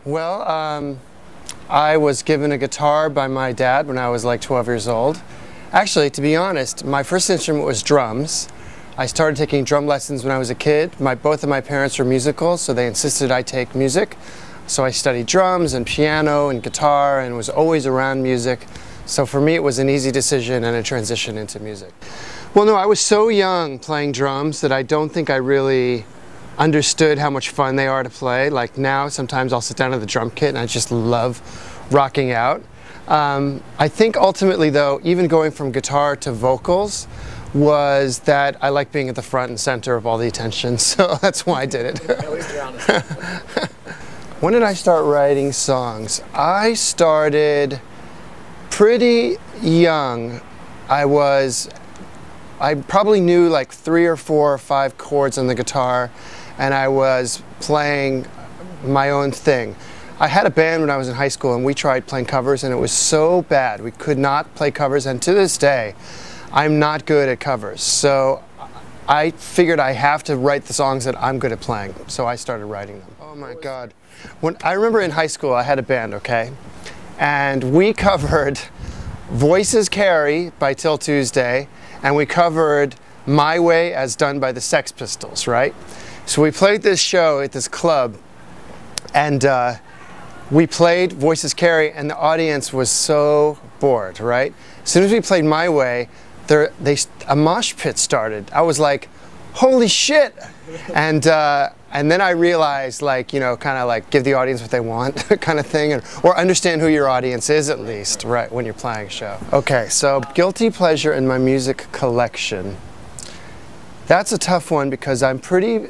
Well, I was given a guitar by my dad when I was like 12 years old. Actually, to be honest, my first instrument was drums. I started taking drum lessons when I was a kid. Both of my parents were musical, so they insisted I take music. So I studied drums and piano and guitar and was always around music. So for me, it was an easy decision and a transition into music. Well, no, I was so young playing drums that I don't think I really understood how much fun they are to play. Like now, sometimes I'll sit down at the drum kit and I just love rocking out. I think ultimately though, even going from guitar to vocals was that I like being at the front and center of all the attention, so that's why I did it. At least you're honest. When did I start writing songs? I started pretty young. I probably knew like 3 or 4 or 5 chords on the guitar, and I was playing my own thing. I had a band when I was in high school and we tried playing covers and it was so bad. We could not play covers, and to this day, I'm not good at covers. So I figured I have to write the songs that I'm good at playing. So I started writing them. Oh my God. I remember in high school I had a band, okay? And we covered Voices Carry by Till Tuesday, and we covered My Way as done by the Sex Pistols, right? So we played this show at this club, and we played Voices Carry, and the audience was so bored, right? As soon as we played My Way, a mosh pit started. I was like, holy shit! And then I realized, like, you know, kind of like give the audience what they want kind of thing, or understand who your audience is at least, right, when you're playing a show. Okay, so guilty pleasure in my music collection. That's a tough one because I'm pretty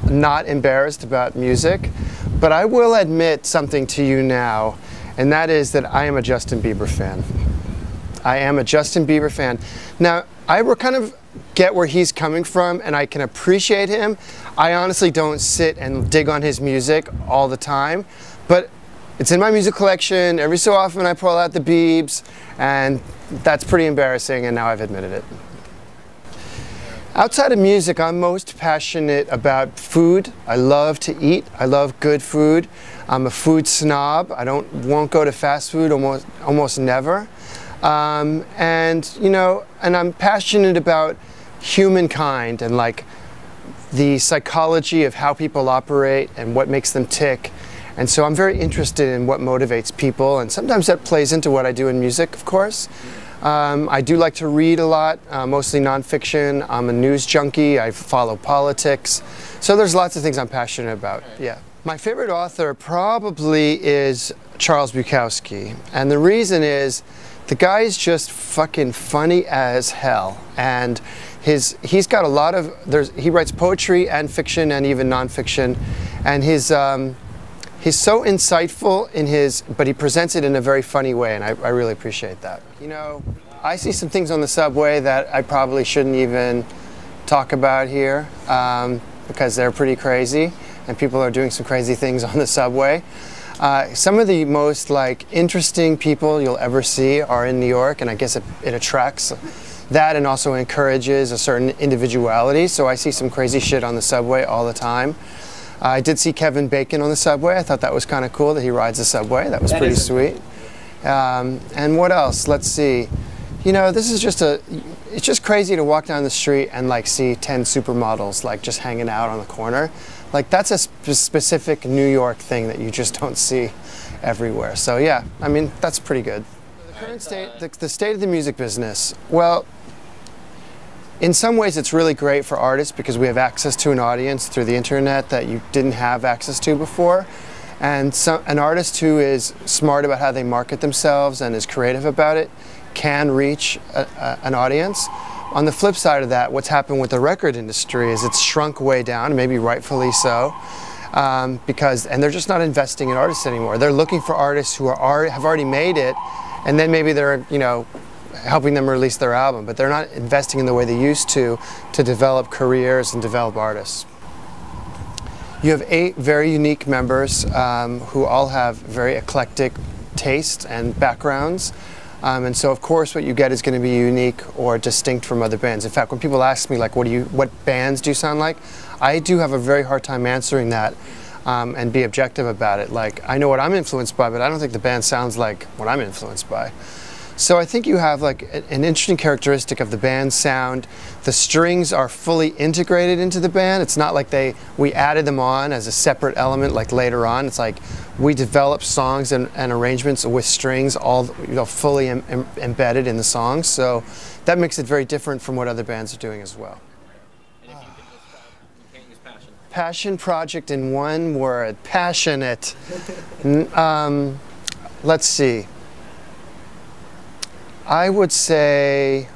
not embarrassed about music, but I will admit something to you now, and that is that I am a Justin Bieber fan. I am a Justin Bieber fan. Now, I kind of get where he's coming from and I can appreciate him. I honestly don't sit and dig on his music all the time, but it's in my music collection. Every so often I pull out the Biebs, and that's pretty embarrassing, and now I've admitted it. Outside of music, I'm most passionate about food. I love to eat. I love good food. I'm a food snob. I won't go to fast food almost never. And you know, and I'm passionate about humankind and like the psychology of how people operate and what makes them tick. And so I'm very interested in what motivates people, and sometimes that plays into what I do in music, of course. I do like to read a lot, mostly nonfiction. I'm a news junkie. I follow politics. So there's lots of things I'm passionate about, yeah. My favorite author probably is Charles Bukowski. And the reason is the guy is just fucking funny as hell. And he's got a lot of, he writes poetry and fiction and even nonfiction. And he's so insightful in but he presents it in a very funny way, and I really appreciate that. You know, I see some things on the subway that I probably shouldn't even talk about here because they're pretty crazy, and people are doing some crazy things on the subway. Some of the most like interesting people you'll ever see are in New York, and I guess it attracts that and also encourages a certain individuality. So I see some crazy shit on the subway all the time. I did see Kevin Bacon on the subway. I thought that was kind of cool that he rides the subway. That was pretty sweet. And what else? Let's see. You know, this is it's just crazy to walk down the street and like see 10 supermodels like just hanging out on the corner. Like that's a specific New York thing that you just don't see everywhere. So yeah, I mean, that's pretty good. The current state, the state of the music business. Well, in some ways it's really great for artists because we have access to an audience through the internet that you didn't have access to before. And an artist who is smart about how they market themselves and is creative about it can reach an audience. On the flip side of that, what's happened with the record industry is it's shrunk way down, maybe rightfully so, and they're just not investing in artists anymore. They're looking for artists who have already made it, and then maybe they're, you know, helping them release their album, but they're not investing in the way they used to develop careers and develop artists. You have 8 very unique members who all have very eclectic tastes and backgrounds. And so of course what you get is going to be unique or distinct from other bands. In fact, when people ask me like what bands do you sound like, I do have a very hard time answering that. and be objective about it. Like, I know what I'm influenced by, but I don't think the band sounds like what I'm influenced by. So I think you have like an interesting characteristic of the band's sound. The strings are fully integrated into the band. It's not like we added them on as a separate element like later on. It's like we developed songs and arrangements with strings all fully embedded in the songs. So that makes it very different from what other bands are doing as well. And if you can't use passion. Passion project in one word, passionate. Let's see. I would say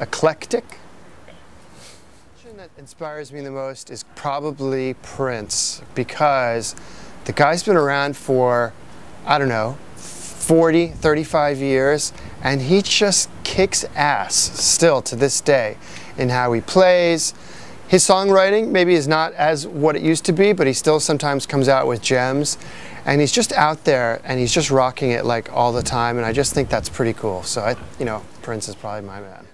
eclectic. The person that inspires me the most is probably Prince, because the guy's been around for, I don't know, 40, 35 years, and he just kicks ass still to this day in how he plays. His songwriting maybe is not as what it used to be, but he still sometimes comes out with gems. And he's just out there, and he's just rocking it like all the time, and I just think that's pretty cool. So Prince is probably my man.